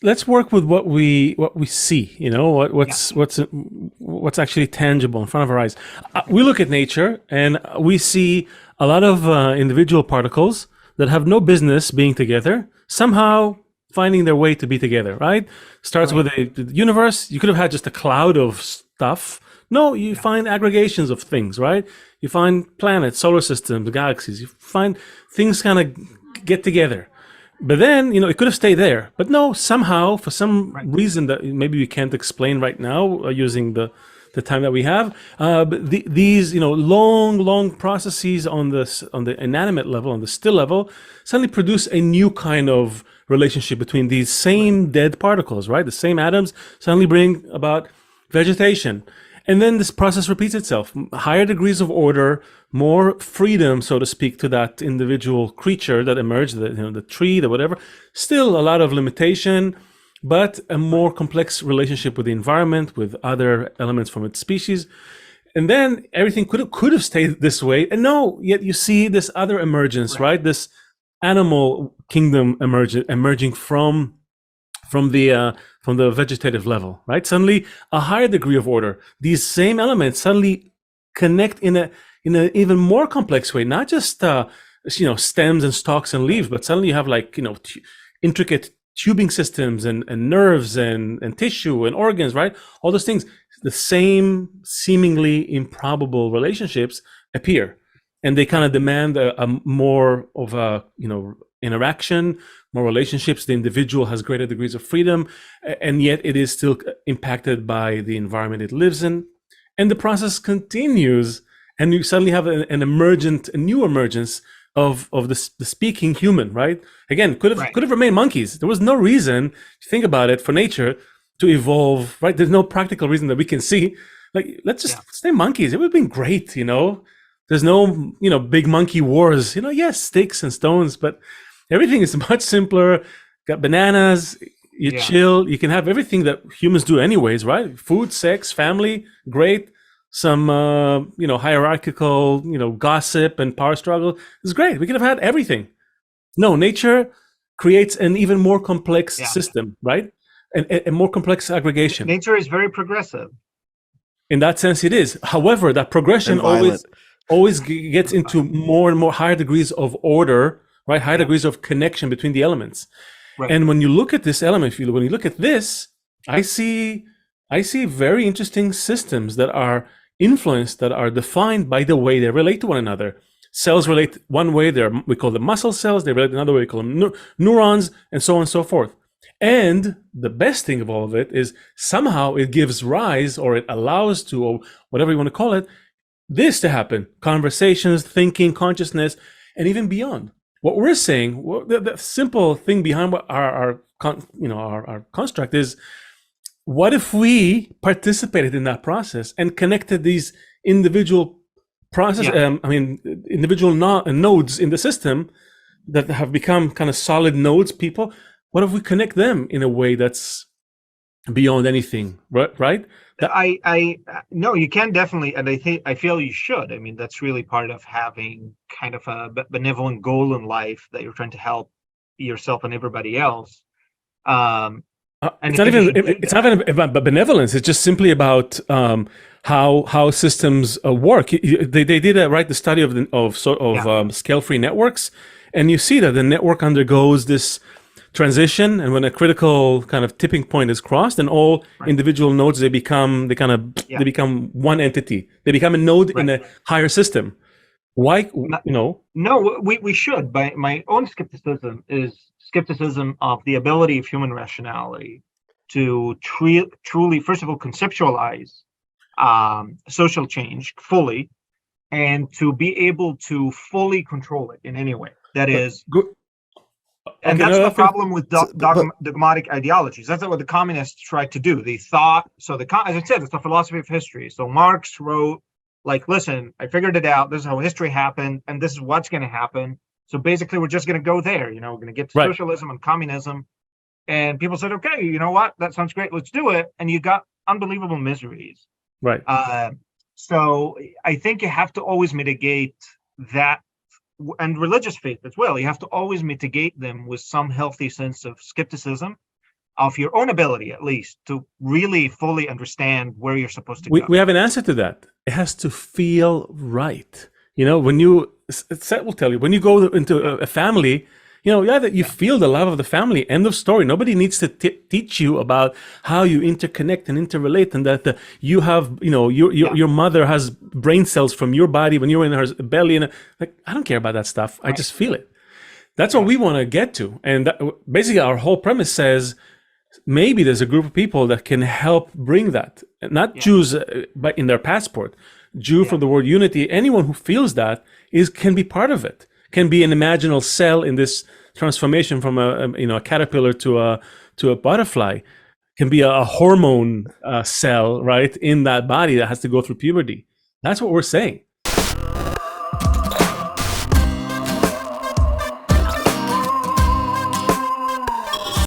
let's work with what we see. What's actually tangible in front of our eyes. We look at nature and we see a lot of individual particles that have no business being together, somehow finding their way to be together. Right? Starts with the universe. You could have had just a cloud of stuff. No, you find aggregations of things. Right? You find planets, solar systems, galaxies. You find things kind of get together. But then, it could have stayed there. But no, somehow, for some reason that maybe we can't explain right now using the time that we have, but these, long processes on the inanimate level, on the still level, suddenly produce a new kind of relationship between these same dead particles, right? The same atoms suddenly bring about vegetation. And then this process repeats itself. Higher degrees of order, more freedom, so to speak, to that individual creature that emerged, the tree, the whatever. Still a lot of limitation, but a more complex relationship with the environment, with other elements from its species. And then everything could have stayed this way. And no, yet you see this other emergence, right? This animal kingdom emerging from the vegetative level, right? Suddenly a higher degree of order. These same elements suddenly connect in an even more complex way, not just stems and stalks and leaves, but suddenly you have intricate tubing systems and nerves and tissue and organs, right? All those things. The same seemingly improbable relationships appear, and they kind of demand a more of a interaction, more relationships. The individual has greater degrees of freedom, and yet it is still impacted by the environment it lives in. And the process continues, and you suddenly have a new emergence of the speaking human, right? Again, could have remained monkeys. There was no reason, to think about it, for nature to evolve, right? There's no practical reason that we can see. Let's just stay monkeys. It would have been great, There's no, big monkey wars. Yes, sticks and stones, but everything is much simpler. Got bananas, you chill. You can have everything that humans do anyways, right? Food, sex, family, great. Some, hierarchical, gossip and power struggle. It's great. We could have had everything. No, nature creates an even more complex system, right? A more complex aggregation. Nature is very progressive. In that sense, it is. However, that progression always gets into more and more higher degrees of order, right? Higher degrees of connection between the elements. Right. And when you look at this element, when you look at this, I see very interesting systems that are influenced, that are defined by the way they relate to one another. Cells relate one way, we call them muscle cells. They relate another way, we call them neurons, and so on and so forth. And the best thing of all of it is somehow it gives rise, or it allows to, or whatever you want to call it, this to happen. Conversations, thinking, consciousness, and even beyond. What we're saying, the simple thing behind what our construct is, what if we participated in that process and connected these individual individual nodes in the system that have become kind of solid nodes, people? What if we connect them in a way that's beyond anything, right? No, you can definitely, and I feel you should. I mean, that's really part of having kind of a benevolent goal in life, that you're trying to help yourself and everybody else. It's not even about benevolence. It's just simply about how systems work. They did the study of scale-free networks, and you see that the network undergoes this transition, and when a critical kind of tipping point is crossed, and all individual nodes they become one entity. They become a node in a higher system. Why? No, we should. My own skepticism is skepticism of the ability of human rationality to truly, first of all, conceptualize social change fully, and to be able to fully control it in any way. That is. And that's the problem with dogmatic ideologies. That's what the communists tried to do. They thought, as I said, it's the philosophy of history. So Marx wrote, listen, I figured it out. This is how history happened, and this is what's going to happen. So basically, we're just going to go there. We're going to get to socialism and communism. And people said, okay, you know what? That sounds great. Let's do it. And you got unbelievable miseries. Right. So I think you have to always mitigate that. And religious faith as well. You have to always mitigate them with some healthy sense of skepticism, of your own ability, at least, to really fully understand where you're supposed to We, go. we have an answer to that. It has to feel right. You know, when you, Seth will tell you, when you go into a family, you know, yeah, that you feel the love of the family. End of story. Nobody needs to teach you about how you interconnect and interrelate, and that you have, you know, your mother has brain cells from your body when you're in her belly, and like, I don't care about that stuff. I just feel it. That's what we want to get to, and basically, our whole premise says maybe there's a group of people that can help bring that, not Jews, but in their passport, Jew from the word unity. Anyone who feels that can be part of it. Can be an imaginal cell in this transformation from a caterpillar to a butterfly. Can be a hormone cell, right, in that body that has to go through puberty. That's what we're saying.